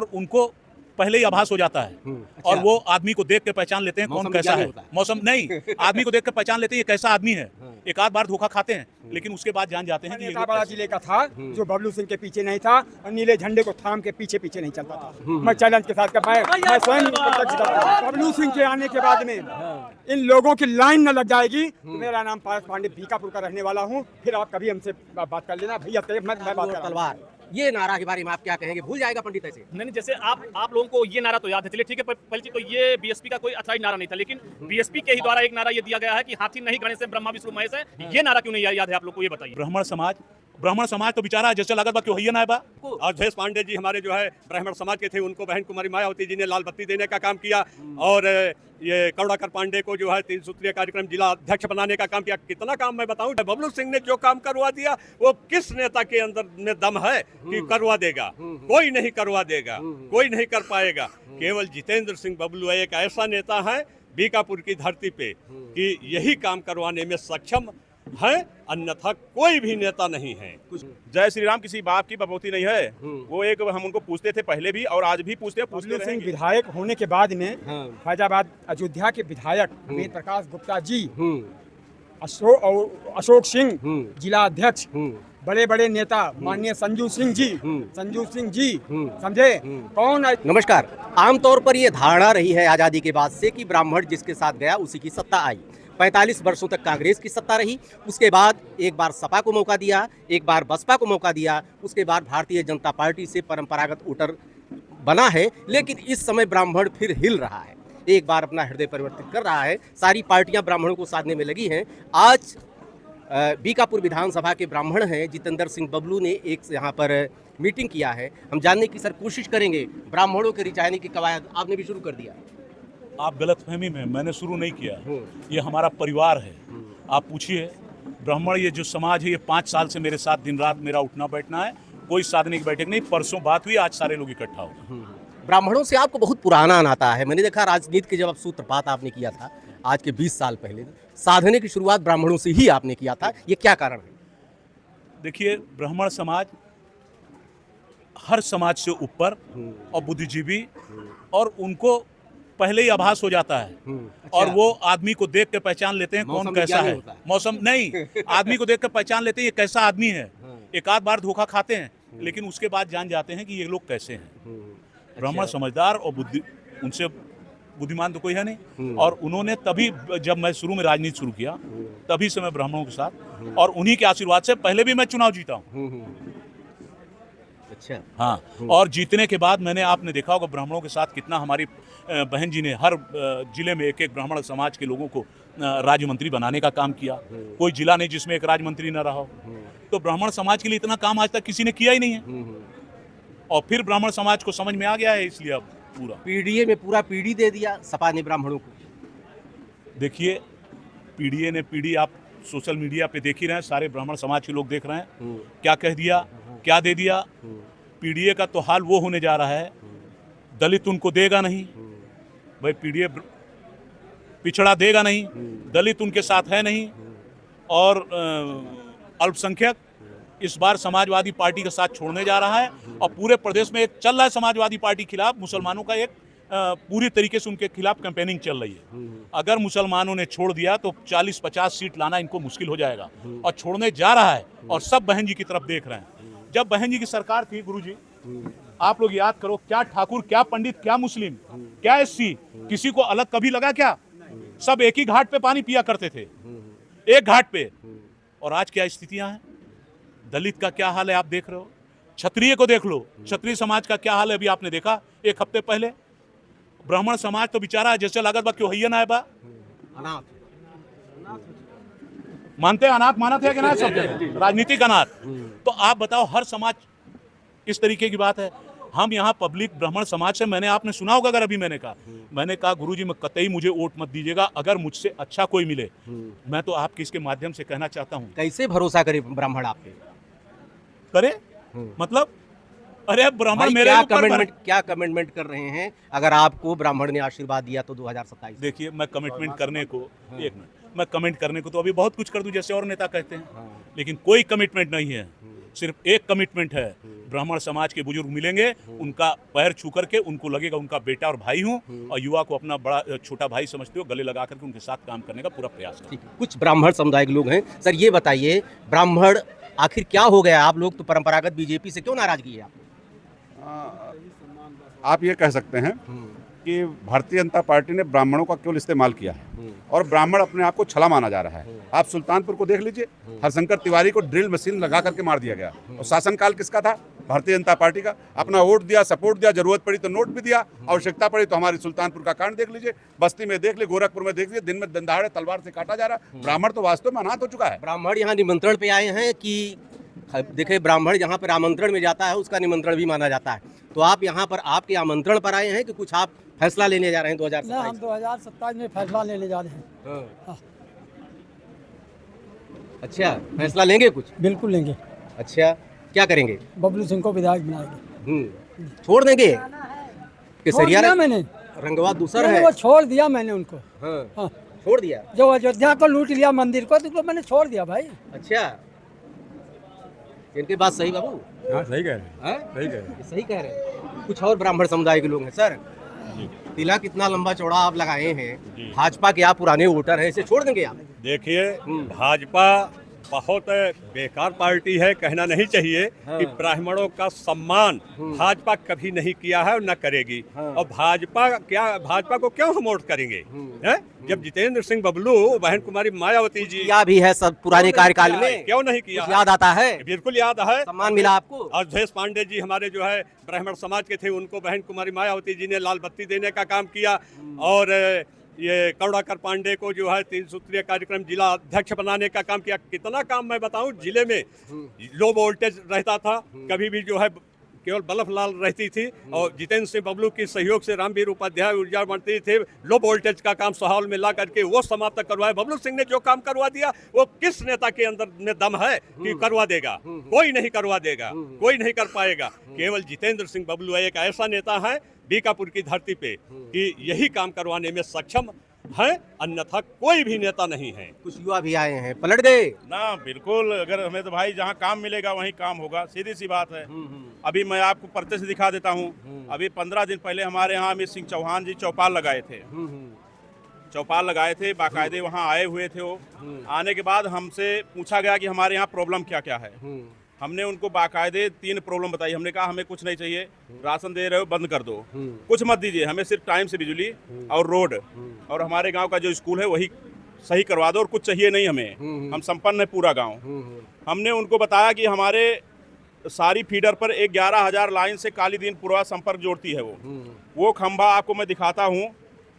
और उनको पहले ही आभास हो जाता है अच्छा। और वो आदमी को देख के पहचान लेते हैं कौन कैसा है। मौसम नहीं, आदमी को देख के पहचान लेते हैं ये कैसा आदमी है। एक आध बार धोखा खाते हैं लेकिन उसके बाद जान जाते हैं कि ये नेता लोग बड़ा कैसे जिले का था जो बबलू सिंह के पीछे नहीं था और नीले झंडे को थाम के पीछे पीछे नहीं चलता था। मैं चैलेंज के साथ मैं स्वयं प्रत्यक्ष करता हूं। बबलू सिंह के आने के बाद में इन लोगों की लाइन न लग जाएगी तो मेरा नाम पारस पांडे बीकापुर का रहने वाला हूं। फिर आप कभी हमसे बात कर लेना भैया, मैं बात कर रहा हूं। तलवार, ये नारा के बारे में आप क्या कहेंगे? भूल जाएगा पंडित ऐसे? नहीं, जैसे आप लोगों को ये नारा तो याद है, चलिए ठीक है। पहली चीज तो ये बीएसपी का कोई अथॉराइज नारा नहीं था, लेकिन बीएसपी के ही द्वारा एक नारा ये दिया गया है कि हाथी नहीं गणेश है, ब्रह्मा विष्णु महेश है। ये नारा क्यों नहीं याद है आप लोग को, ये बताइए। ब्राह्मण समाज तो बेचारा जैसे लागत बा क्यों है ना बा। अवधेश पांडे जी हमारे जो है ब्राह्मण समाज के थे, उनको बहन कुमारी मायावती जी ने लाल बत्ती देने का काम किया और ये करुणाकर पांडे को जो है 3 सूत्रीय कार्यक्रम जिला अध्यक्ष बनाने का काम किया। कितना काम मैं बताऊं। बबलू सिंह ने जो काम करवा दिया वो किस नेता के अंदर में दम है कि करवा देगा? कोई नहीं करवा देगा, कोई नहीं कर पाएगा। केवल जितेंद्र सिंह बबलू एक ऐसा नेता है बीकापुर की धरती पे कि यही काम करवाने में सक्षम है, अन्यथा कोई भी नेता नहीं है। जय श्री राम किसी बाप की बपौती नहीं है। वो एक हम उनको पूछते थे पहले भी और आज भी पूछते बबलू सिंह रहेंगे। विधायक होने के बाद में फैजाबाद अयोध्या के विधायक वेद प्रकाश गुप्ता जी, अशोक सिंह जिला अध्यक्ष, बड़े बड़े नेता माननीय संजू सिंह जी समझे कौन है? नमस्कार। आमतौर पर ये धारणा रही है आज़ादी के बाद से कि ब्राह्मण जिसके साथ गया उसी की सत्ता आई। 45 वर्षों तक कांग्रेस की सत्ता रही, उसके बाद एक बार सपा को मौका दिया, एक बार बसपा को मौका दिया, उसके बाद भारतीय जनता पार्टी से परंपरागत वोटर बना है। लेकिन इस समय ब्राह्मण फिर हिल रहा है, एक बार अपना हृदय परिवर्तित कर रहा है। सारी पार्टियां ब्राह्मणों को साधने में लगी हैं। आज बीकापुर विधानसभा के ब्राह्मण हैं जितेंद्र सिंह बबलू ने एक यहाँ पर मीटिंग किया है। हम जानने की सर कोशिश करेंगे। ब्राह्मणों के रिझाने की कवायद आपने भी शुरू कर दिया। आप गलतफहमी में, मैंने शुरू नहीं किया, ये हमारा परिवार है। आप पूछिए ब्राह्मण ये जो समाज है ये 5 साल से मेरे साथ दिन रात मेरा उठना बैठना है। कोई साधने की बैठक नहीं, परसों बात हुई, आज सारे लोग इकट्ठा हो। ब्राह्मणों से आपको बहुत पुराना नाता है। मैंने देखा राजनीति के जब आप सूत्रपात आपने किया था आज के 20 साल पहले, साधने की शुरुआत ब्राह्मणों से ही आपने किया था। ये क्या कारण है? देखिए ब्राह्मण समाज हर समाज से ऊपर और बुद्धिजीवी, और उनको पहले ही आभास हो जाता है अच्छा। और वो आदमी को देख के पहचान लेते हैं कौन कैसा है। मौसम नहीं, आदमी को देख के पहचान लेते हैं ये कैसा आदमी है। एक आध बार धोखा खाते हैं लेकिन उसके बाद जान जाते हैं कि ये लोग कैसे हैं। ब्राह्मण समझदार और उनसे बुद्धिमान तो कोई है नहीं। और उन्होंने तभी, जब मैं शुरू में राजनीति शुरू किया तभी से मैं ब्राह्मणों के साथ, और उन्हीं के आशीर्वाद से पहले भी मैं चुनाव जीता हूँ। अच्छा। हाँ, और जीतने के बाद मैंने, आपने देखा होगा ब्राह्मणों के साथ कितना हमारी बहन जी ने हर जिले में एक ब्राह्मण समाज के लोगों को राज्य मंत्री बनाने का काम किया। कोई जिला नहीं जिसमें एक राज्य मंत्री न रहा हो। तो ब्राह्मण समाज के लिए इतना काम आज तक किसी ने किया ही नहीं है। और फिर ब्राह्मण समाज को समझ में आ गया है, इसलिए अब पूरा पीडीए में पूरा पीढ़ी दे दिया सपा ने ब्राह्मणों को। देखिए पीडीए ने, पीढ़ी आप सोशल मीडिया पे देख ही रहे हैं, सारे ब्राह्मण समाज के लोग देख रहे हैं क्या कह दिया, क्या दे दिया। पीडीए का तो हाल वो होने जा रहा है, दलित उनको देगा नहीं भाई, पीडीए पिछड़ा देगा नहीं, दलित उनके साथ है नहीं, और अल्पसंख्यक इस बार समाजवादी पार्टी के साथ छोड़ने जा रहा है। और पूरे प्रदेश में एक चल रहा है समाजवादी पार्टी खिलाफ, मुसलमानों का एक पूरी तरीके से उनके खिलाफ कैंपेनिंग चल रही है। अगर मुसलमानों ने छोड़ दिया तो 40-50 सीट लाना इनको मुश्किल हो जाएगा, और छोड़ने जा रहा है। और सब बहन जी की तरफ देख रहे हैं। जब बहन जी की सरकार थी गुरुजी, आप लोग याद करो, क्या ठाकुर, क्या पंडित, क्या मुस्लिम, क्या एससी, किसी को अलग कभी लगा क्या? सब एक ही घाट पे पानी पिया करते थे, एक घाट पे। और आज क्या स्थितियां हैं? दलित का क्या हाल है आप देख रहे हो, क्षत्रिय को देख लो, क्षत्रिय समाज का क्या हाल है अभी आपने देखा 1 हफ्ते पहले। ब्राह्मण समाज तो बेचारा जैसे लागत बा क्यों है ना बा, मानते अनाथ मानत है कि ना सब जगह, राजनीतिक अनाथ। तो आप बताओ हर समाज किस तरीके की बात है। हम यहाँ पब्लिक ब्राह्मण समाज से, मैंने, आपने सुना होगा अगर अभी मैंने कहा गुरुजी मैं कतई मुझे वोट मत दीजिएगा, अगर मुझसे अच्छा कोई मिले। मैं तो आपके इसके माध्यम से कहना चाहता हूँ, कैसे भरोसा करे ब्राह्मण आप पे? करे मतलब, अरे ब्राह्मण मेरे क्या कमिटमेंट कर रहे हैं? अगर आपको ब्राह्मण ने आशीर्वाद दिया तो 2027। देखिए मैं कमिटमेंट करने को, एक मिनट, मैं कमेंट करने को तो अभी बहुत कुछ कर दूं जैसे और नेता कहते हैं, लेकिन कोई कमिटमेंट नहीं है। सिर्फ एक कमिटमेंट है, ब्राह्मण समाज के बुजुर्ग मिलेंगे, उनका पैर छू करके उनको लगेगा उनका बेटा और भाई हूँ, और युवा को अपना बड़ा छोटा भाई समझते हो, गले लगा करके उनके साथ काम करने का पूरा प्रयास करें। कुछ ब्राह्मण समुदाय के लोग हैं। सर ये बताइए, ब्राह्मण आखिर क्या हो गया? आप लोग तो परंपरागत बीजेपी से क्यों नाराजगी है आप? आप ये कह सकते हैं कि भारतीय जनता पार्टी ने ब्राह्मणों का केवल इस्तेमाल किया है और ब्राह्मण अपने आप को छला माना जा रहा है। आप सुल्तानपुर को देख लीजिए, हरशंकर तिवारी को ड्रिल मशीन लगा करके मार दिया गया, और शासनकाल किसका था? भारतीय जनता पार्टी का। अपना वोट दिया, सपोर्ट दिया, जरूरत पड़ी तो नोट भी दिया, आवश्यकता पड़ी तो हमारे सुल्तानपुर का कांड देख लीजिए, बस्ती में देख लीजिए, गोरखपुर में देख लीजिए, दिन में दंदाड़े तलवार से काटा जा रहा है। ब्राह्मण तो वास्तव में अनाथ हो चुका है। ब्राह्मण यहाँ निमंत्रण पे आए हैं कि देखिए, ब्राह्मण जहाँ पर आमंत्रण में जाता है उसका निमंत्रण भी माना जाता है, तो आप यहाँ पर आपके आमंत्रण पर आए हैं कि कुछ आप फैसला लेने जा रहे हैं 2027? हम 2027 में फैसला लेने जा रहे हैं। हाँ। अच्छा, फैसला लेंगे कुछ? बिल्कुल लेंगे। अच्छा, क्या करेंगे? बबलू सिंह को विधायक बनाएंगे। छोड़ देंगे? छोड़ दिया मैंने, रंगवा दूसरा है। वो छोड़ दिया मैंने उनको। हाँ, छोड़ दिया। जो अयोध्या को लूट लिया मंदिर को, तो मैंने छोड़ दिया भाई। अच्छा, इनकी बात सही बाबू? हाँ, सही कह रहे हैं। सही कह रहे हैं। कुछ और ब्राह्मण समुदाय के लोग हैं। सर, तिलक इतना लंबा चौड़ा आप लगाए हैं, भाजपा के आप पुराने वोटर हैं, इसे छोड़ देंगे आप? देखिए, भाजपा बहुत बेकार पार्टी है, कहना नहीं चाहिए कि ब्राह्मणों का सम्मान भाजपा कभी नहीं किया है और न करेगी। और भाजपा को क्यों हम वोट करेंगे? हैं? जब जितेंद्र सिंह बबलू, बहन कुमारी मायावती जी किया भी है सब पुराने कार्यकाल में, क्यों नहीं किया? याद आता है? बिल्कुल याद है। सम्मान मिला आपको? अवधेश पांडे जी हमारे जो है ब्राह्मण समाज के थे, उनको बहन कुमारी मायावती जी ने लाल बत्ती देने का काम किया, और ये करुणाकर पांडे को जो है 3 सूत्रीय कार्यक्रम जिला अध्यक्ष बनाने का काम किया। कितना काम मैं बताऊं, जिले में लो वोल्टेज रहता था, कभी भी जो है केवल बल्ब लाल रहती थी, और जितेंद्र सिंह बबलू के सहयोग से रामवीर उपाध्याय ऊर्जा मंत्री थे, लो वोल्टेज का काम सहाल में ला करके वो समाप्त करवाए। बबलू सिंह ने जो काम करवा दिया, वो किस नेता के अंदर में दम है कि करवा देगा? कोई नहीं करवा देगा, कोई नहीं कर पाएगा। केवल जितेंद्र सिंह बबलू एक ऐसा नेता है बीकापुर की धरती पे कि यही काम करवाने में सक्षम है, अन्यथा कोई भी नेता नहीं है। कुछ युवा भी आए हैं, पलट गए ना, बिल्कुल। अगर हमें तो भाई जहाँ काम मिलेगा वहीं काम होगा, सीधी सी बात है। अभी मैं आपको प्रत्यक्ष दिखा देता हूँ। अभी 15 दिन पहले हमारे यहाँ अमित सिंह चौहान जी चौपाल लगाए थे। चौपाल लगाए थे, बाकायदे वहाँ आए हुए थे। वो आने के बाद हमसे पूछा गया कि हमारे यहाँ प्रॉब्लम क्या क्या है। हमने उनको बाकायदे 3 प्रॉब्लम बताई। हमने कहा हमें कुछ नहीं चाहिए, राशन दे रहे हो बंद कर दो, कुछ मत दीजिए, हमें सिर्फ टाइम से बिजली और रोड और हमारे गांव का जो स्कूल है वही सही करवा दो, और कुछ चाहिए नहीं हमें, हम संपन्न है पूरा गांव। हमने उनको बताया कि हमारे सारी फीडर पर एक 11,000 लाइन से कालीदीन पूर्वा संपर्क जोड़ती है। वो खंभा आपको मैं दिखाता हूँ,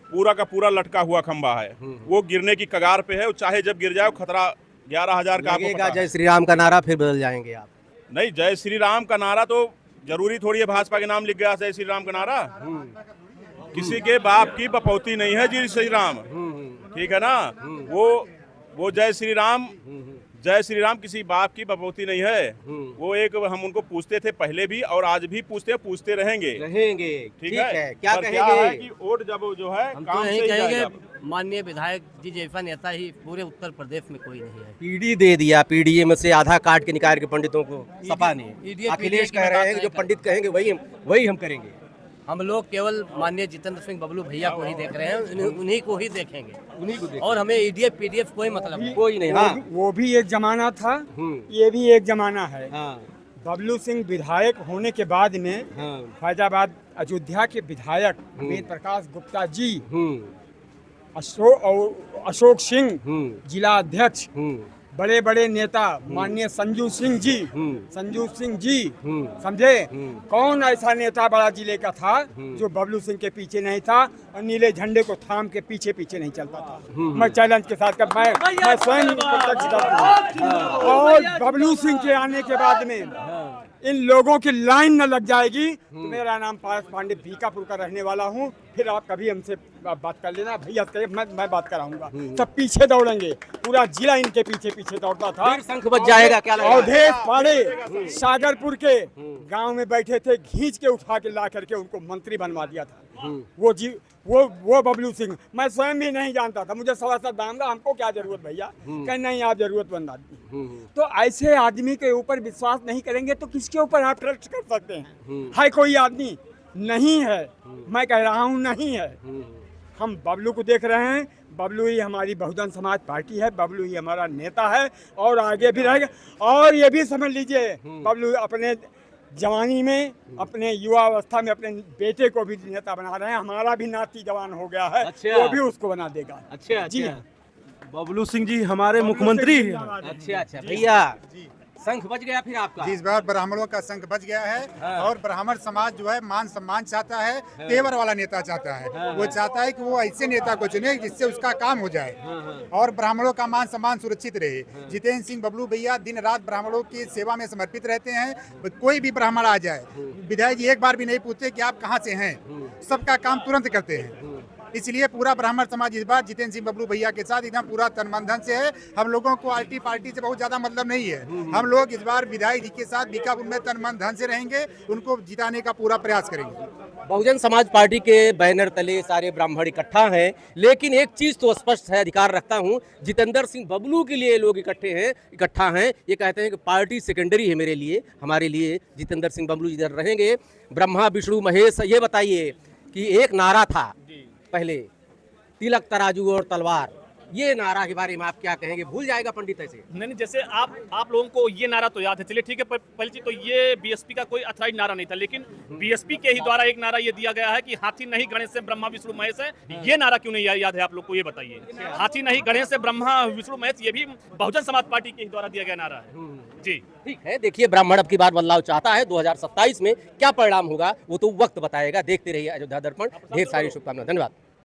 पूरा का पूरा लटका हुआ खंभा है, वो गिरने की कगार पे है। चाहे जब गिर जाए खतरा 11,000 का। लगेगा जय श्री राम का नारा फिर बदल जाएंगे आप? नहीं, जय श्री राम का नारा तो जरूरी थोड़ी है भाजपा के नाम लिख गया जय श्री राम का नारा। किसी के बाप की बपौती नहीं है जी श्री राम, ठीक है ना? वो जय श्री राम किसी बाप की बपौती नहीं है। वो एक हम उनको पूछते थे पहले भी और आज भी पूछते रहेंगे। ठीक है। क्या पर कहेंगे? है कि वोट जब जो है हम काम तो से यही ही कहेंगे, जाएगा। माननीय विधायक जी जैसा नेता ही पूरे उत्तर प्रदेश में कोई नहीं है। पीडी दे दिया, पीडीए में से आधा काट के निकाल के पंडितों को सपा ने। ईडीए अखिलेश की कह रहे बात हैं कि जो नहीं पंडित कहेंगे वही हम करेंगे। हम लोग केवल माननीय जितेंद्र सिंह बबलू भैया को ही देख रहे हैं, उन्हीं को ही देखेंगे, उन्हीं को देखेंगे। और हमें ईडीएफ पीडीएफ कोई मतलब नहीं। कोई नहीं। हाँ, वो भी एक जमाना था, ये भी एक जमाना है। बबलू सिंह विधायक होने के बाद में फैजाबाद अयोध्या के विधायक वेद प्रकाश गुप्ता जी, अशोक सिंह जिला अध्यक्ष, बड़े बड़े नेता माननीय संजू सिंह जी, समझे? कौन ऐसा नेता बड़ा जिले का था जो बबलू सिंह के पीछे नहीं था और नीले झंडे को थाम के पीछे नहीं चलता था? मैं चैलेंज के साथ मैं स्वयं प्रत्यक्ष करता हूं। और बबलू सिंह के आने के बाद में इन लोगों की लाइन न लग जाएगी तो मेरा नाम पारस पांडे बीकापुर का रहने वाला हूँ, फिर आप कभी हमसे बात कर लेना भैया, मैं बात कराऊंगा। सब पीछे दौड़ेंगे, पूरा जिला इनके पीछे पीछे दौड़ता था। फिर शंख बज जाएगा क्या लग रहा है? अवधेश पाड़े सागरपुर के गांव में बैठे थे, खींच के उठा के ला करके उनको मंत्री बनवा दिया था। वो बबलू सिंह मैं स्वयं भी नहीं जानता था, मुझे सवा दांगा, हमको क्या जरूरत भैया, कहीं नहीं आप जरूरतमंद आदमी। तो ऐसे आदमी के ऊपर विश्वास नहीं करेंगे तो किसके ऊपर आप ट्रस्ट कर सकते हैं? है कोई आदमी? नहीं है, मैं कह रहा हूँ नहीं है। हम बबलू को देख रहे हैं, बबलू ही हमारी बहुजन समाज पार्टी है, बबलू ही हमारा नेता है और आगे भी रहेगा। और ये भी समझ लीजिए बबलू अपने जवानी में, अपने युवा अवस्था में अपने बेटे को भी नेता बना रहे हैं। हमारा भी नाती जवान हो गया है, अच्छा। वो भी उसको बना देगा। अच्छा जी अच्छा हाँ। बबलू सिंह जी हमारे मुख्यमंत्री हैं। अच्छा अच्छा भैया, शंख बज गया फिर आपका? इस बार ब्राह्मणों का शंख बज गया है और ब्राह्मण समाज जो है मान सम्मान चाहता है, तेवर वाला नेता चाहता है। वो चाहता है कि वो ऐसे नेता को चुने जिससे उसका काम हो जाए और ब्राह्मणों का मान सम्मान सुरक्षित रहे। जितेंद्र सिंह बबलू भैया दिन रात ब्राह्मणों की सेवा में समर्पित रहते हैं। कोई भी ब्राह्मण आ जाए, विधायक जी एक बार भी नहीं पूछते कि आप कहाँ से हैं, सबका काम तुरंत करते हैं। इसलिए पूरा ब्राह्मण समाज इस बार जितेंद्र सिंह बबलू भैया के साथ एकदम पूरा तन मन धन से है। हम लोगों को आरटी पार्टी से बहुत ज्यादा मतलब नहीं है। हम लोग इस बार विधायक जी के साथ बीकापुर में तन मन धन से रहेंगे, उनको जिताने का पूरा प्रयास करेंगे। बहुजन समाज पार्टी के बैनर तले सारे ब्राह्मण इकट्ठा हैं, लेकिन एक चीज तो स्पष्ट है, अधिकार रखता हूं, जितेंद्र सिंह बबलू के लिए लोग इकट्ठा हैं। ये कहते हैं कि पार्टी सेकेंडरी है मेरे लिए, हमारे लिए जितेंद्र सिंह बबलू जिधर रहेंगे। ब्रह्मा विष्णु महेश, ये बताइए कि एक नारा था पहले, तिलक तराजू और तलवार, ये नारा के बारे में आप क्या कहेंगे? भूल जाएगा पंडित ऐसे? नहीं, जैसे आप लोगों को ये नारा तो याद है, चलिए ठीक है। पहली चीज तो ये बीएसपी का कोई अथॉराइज नारा नहीं था, लेकिन बीएसपी के ही द्वारा एक नारा ये दिया गया है कि हाथी नहीं गणेश से ब्रह्मा विष्णु महेश है। ये नारा क्यों नहीं याद है आप लोग को, ये बताइए। हाथी नहीं गणेश से ब्रह्मा विष्णु महेश, ये भी बहुजन समाज पार्टी के ही द्वारा दिया गया नारा है। जी ठीक है, देखिए ब्राह्मण अब की बार बदलाव चाहता है। 2027 में क्या परिणाम होगा वो तो वक्त बताएगा। देखते रहिए अयोध्या दर्पण। ढेर सारी शुभकामनाएं, धन्यवाद।